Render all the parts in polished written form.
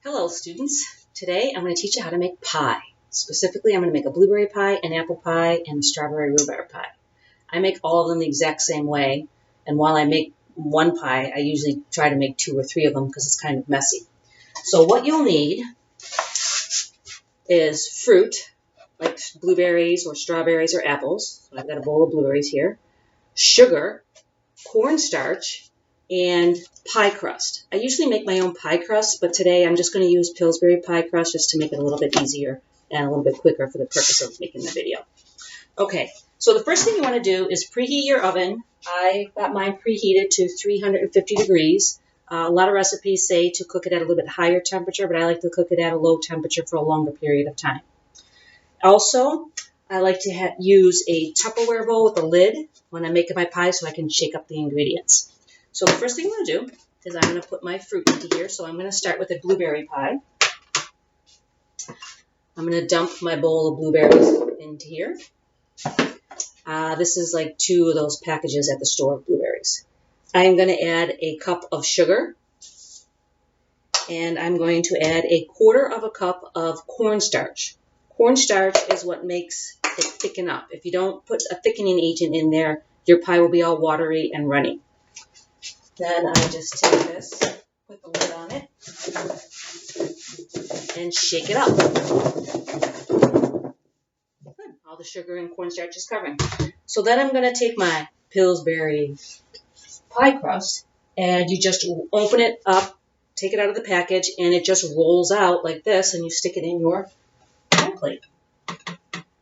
Hello students, today I'm going to teach you how to make pie. Specifically, I'm going to make a blueberry pie, an apple pie, and a strawberry rhubarb pie. I make all of them the exact same way, and while I make one pie, I usually try to make 2 or 3 of them because it's kind of messy. So what you'll need is fruit, like blueberries or strawberries or apples. So I've got a bowl of blueberries here, sugar, cornstarch, and pie crust. I usually make my own pie crust, but today I'm just going to use Pillsbury pie crust just to make it a little bit easier and a little bit quicker for the purpose of making the video. Okay, so the first thing you want to do is preheat your oven. I got mine preheated to 350 degrees. A lot of recipes say to cook it at a little bit higher temperature, but I like to cook it at a low temperature for a longer period of time. Also, I like to use a Tupperware bowl with a lid when I'm making my pie so I can shake up the ingredients. So the first thing I'm going to do is I'm going to put my fruit into here. So I'm going to start with a blueberry pie. I'm going to dump my bowl of blueberries into here. This is like 2 of those packages at the store of blueberries. I'm going to add a cup of sugar. And I'm going to add a 1/4 cup of cornstarch. Cornstarch is what makes it thicken up. If you don't put a thickening agent in there, your pie will be all watery and runny. Then I just take this, put the lid on it, and shake it up. All the sugar and cornstarch is covering. So then I'm going to take my Pillsbury pie crust, and you just open it up, take it out of the package, and it just rolls out like this, and you stick it in your pie plate.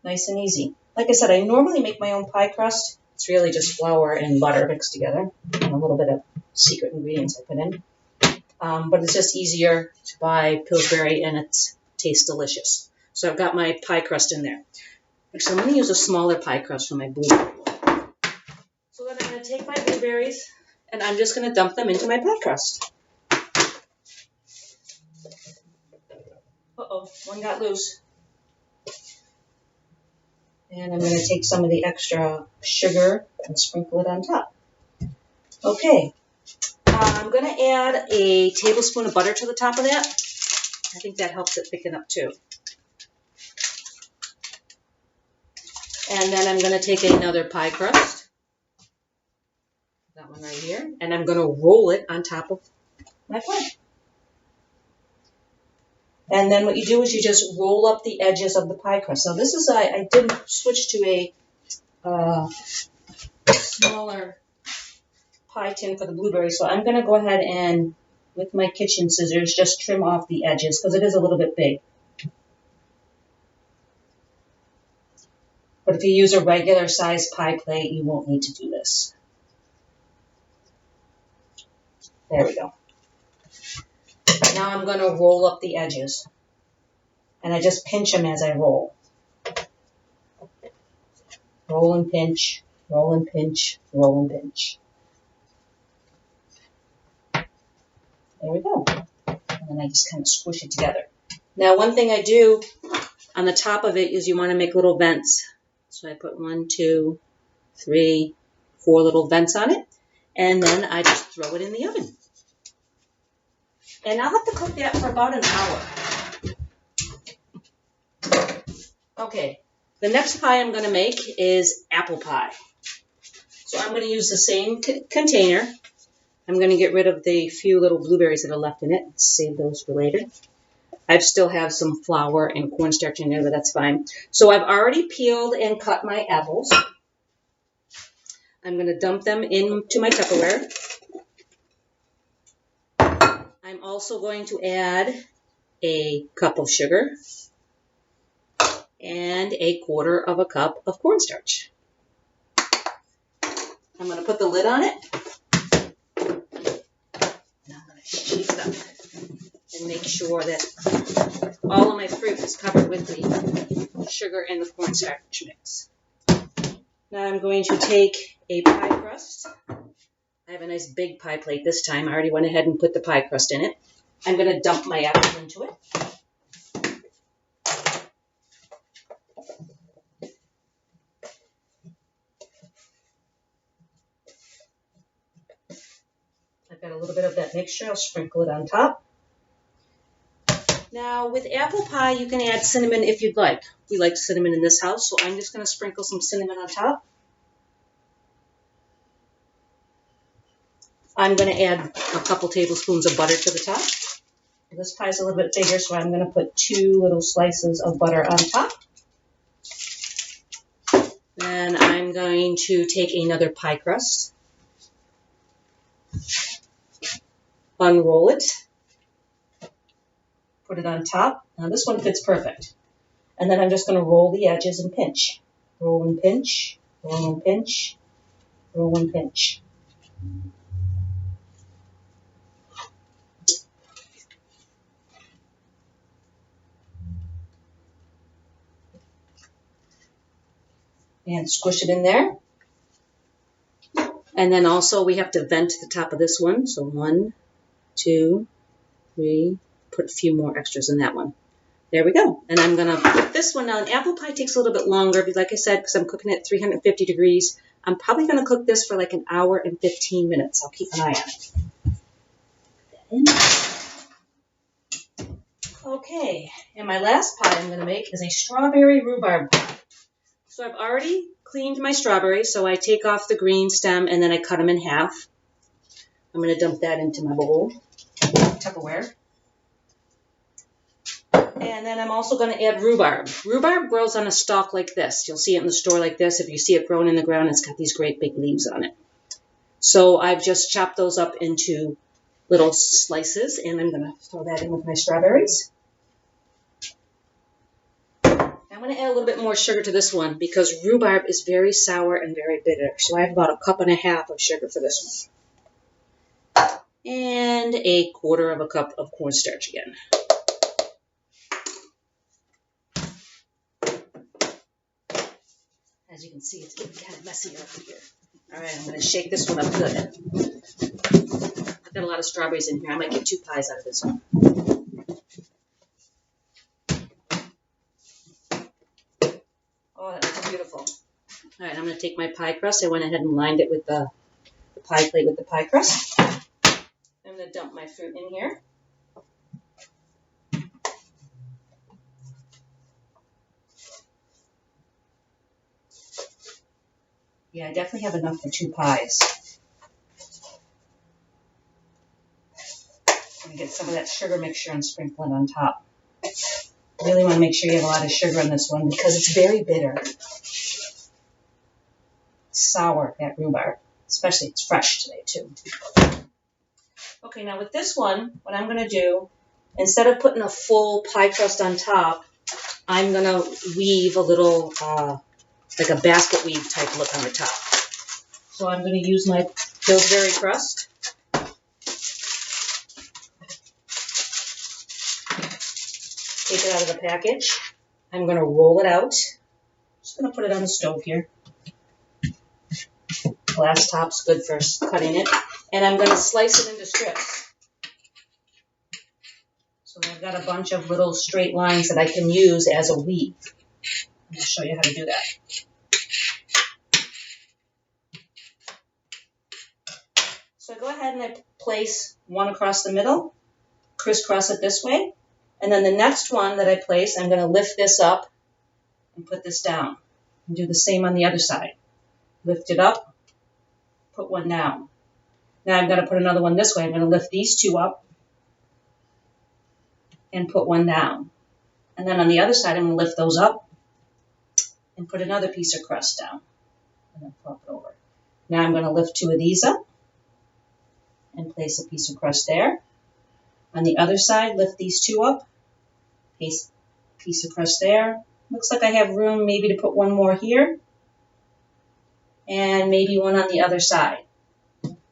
Nice and easy. Like I said, I normally make my own pie crust. It's really just flour and butter mixed together and a little bit of secret ingredients I put in. But it's just easier to buy Pillsbury and it tastes delicious. So I've got my pie crust in there. Actually, I'm going to use a smaller pie crust for my blueberry bowl. So then I'm going to take my blueberries and I'm just going to dump them into my pie crust. Uh-oh, one got loose. And I'm going to take some of the extra sugar and sprinkle it on top. Okay. I'm going to add a tablespoon of butter to the top of that. I think that helps it thicken up too. And then I'm going to take another pie crust. That one right here. And I'm going to roll it on top of my pie. And then what you do is you just roll up the edges of the pie crust. Now this is, I did switch to a smaller pie tin for the blueberries. So I'm going to go ahead and, with my kitchen scissors, just trim off the edges because it is a little bit big. But if you use a regular size pie plate, you won't need to do this. There we go. Now I'm going to roll up the edges. And I just pinch them as I roll. Roll and pinch, roll and pinch, roll and pinch. There we go. And then I just kind of squish it together. Now one thing I do on the top of it is you want to make little vents. So I put 1, 2, 3, 4 little vents on it. And then I just throw it in the oven. And I'll have to cook that for about an hour. Okay, the next pie I'm going to make is apple pie. So I'm going to use the same container. I'm going to get rid of the few little blueberries that are left in it. Save those for later. I still have some flour and cornstarch in there, but that's fine. So I've already peeled and cut my apples. I'm going to dump them into my Tupperware. I'm also going to add a cup of sugar and a 1/4 cup of cornstarch. I'm going to put the lid on it. And I'm going to shake it up and make sure that all of my fruit is covered with the sugar and the cornstarch mix. Now I'm going to take a pie crust. I have a nice big pie plate this time. I already went ahead and put the pie crust in it. I'm going to dump my apples into it. I've got a little bit of that mixture. I'll sprinkle it on top. Now with apple pie, you can add cinnamon if you'd like. We like cinnamon in this house, so I'm just going to sprinkle some cinnamon on top. I'm going to add a couple tablespoons of butter to the top. This pie is a little bit bigger, so I'm going to put 2 little slices of butter on top. Then I'm going to take another pie crust, unroll it, put it on top. Now this one fits perfect. And then I'm just going to roll the edges and pinch. Roll and pinch, roll and pinch, roll and pinch. And squish it in there. And then also we have to vent the top of this one. So 1, 2, 3, put a few more extras in that one. There we go. And I'm going to put this one on. Apple pie takes a little bit longer, like I said, because I'm cooking it at 350 degrees. I'm probably going to cook this for like an hour and 15 minutes. I'll keep an eye on it. Okay, and my last pie I'm going to make is a strawberry rhubarb pie. So I've already cleaned my strawberries, so I take off the green stem and then I cut them in half. I'm going to dump that into my bowl, Tupperware. And then I'm also going to add rhubarb. Rhubarb grows on a stalk like this. You'll see it in the store like this. If you see it growing in the ground, it's got these great big leaves on it. So I've just chopped those up into little slices, and I'm going to throw that in with my strawberries. I'm going to add a little bit more sugar to this one because rhubarb is very sour and very bitter. So I have about 1.5 cups of sugar for this one. And 1/4 cup of cornstarch again. As you can see, it's getting kind of messy up here. All right, I'm going to shake this one up good. I've got a lot of strawberries in here. I might get 2 pies out of this one. Oh, that looks beautiful. All right, I'm going to take my pie crust. I went ahead and lined it with the pie plate with the pie crust. I'm going to dump my fruit in here. Yeah, I definitely have enough for 2 pies. I'm going to get some of that sugar mixture and sprinkle it on top. Really want to make sure you have a lot of sugar on this one because it's very bitter. It's sour, that rhubarb. Especially it's fresh today, too. Okay, now with this one, what I'm going to do, instead of putting a full pie crust on top, I'm going to weave a little, like a basket weave type look on the top. So I'm going to use my Pillsbury crust. Take it out of the package. I'm going to roll it out. Just going to put it on the stove here. Glass top's good for cutting it. And I'm going to slice it into strips. So I've got a bunch of little straight lines that I can use as a weave. I'll show you how to do that. So I go ahead and I place one across the middle, crisscross it this way. And then the next one that I place, I'm going to lift this up and put this down. And do the same on the other side. Lift it up, put one down. Now I've got to put another one this way. I'm going to lift these 2 up and put one down. And then on the other side, I'm going to lift those up and put another piece of crust down. And then flip it over. Now I'm going to lift 2 of these up and place a piece of crust there. On the other side, lift these 2 up, place a piece of crust there. Looks like I have room maybe to put one more here and maybe one on the other side.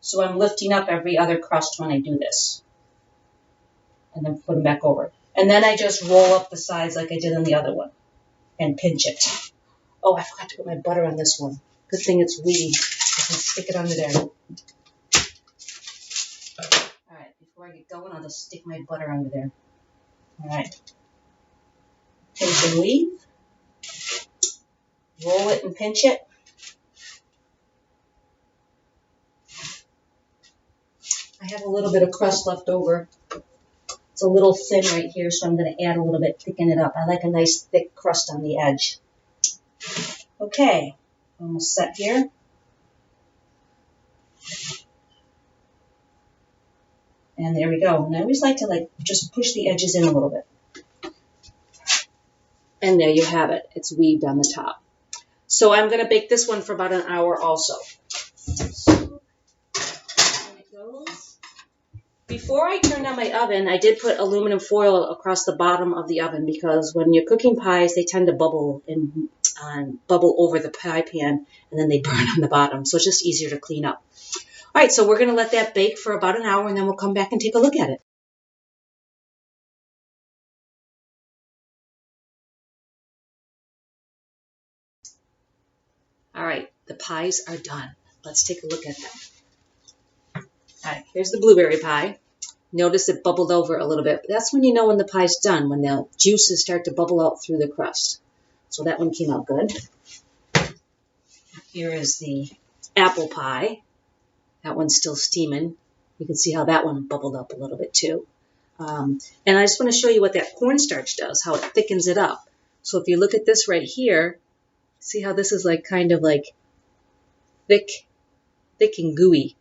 So I'm lifting up every other crust when I do this. And then put them back over. And then I just roll up the sides like I did on the other one and pinch it. Oh, I forgot to put my butter on this one. Good thing it's weedy. I can stick it under there. All right, before I get going, I'll just stick my butter under there. All right. Pinch and weave. Roll it and pinch it. I have a little bit of crust left over. It's It's a little thin right here, so I'm going to add a little bit, thicken it up. I like a nice thick crust on the edge. Okay, almost set here. And there we go. And I always like to just push the edges in a little bit. And there you have it. It's weaved on the top. So I'm going to bake this one for about an hour also. So, there it goes. Before I turned on my oven, I did put aluminum foil across the bottom of the oven because when you're cooking pies, they tend to bubble and bubble over the pie pan, and then they burn on the bottom. So it's just easier to clean up. All right, so we're going to let that bake for about an hour, and then we'll come back and take a look at it. All right, the pies are done. Let's take a look at them. All right, here's the blueberry pie. Notice it bubbled over a little bit. That's when you know when the pie's done, when the juices start to bubble out through the crust. So that one came out good. Here is the apple pie. That one's still steaming. You can see how that one bubbled up a little bit too. And I just want to show you what that cornstarch does, how it thickens it up. So if you look at this right here, see how this is kind of thick and gooey.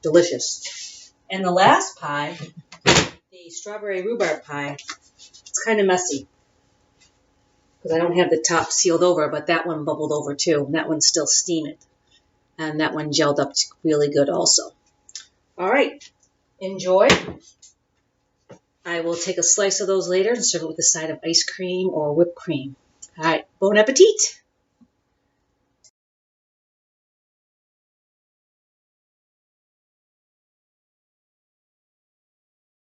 Delicious. And the last pie, the strawberry rhubarb pie, it's kind of messy because I don't have the top sealed over, but that one bubbled over too. And that one's still steaming. And that one gelled up really good also. All right, enjoy. I will take a slice of those later and serve it with a side of ice cream or whipped cream. All right, bon appetit.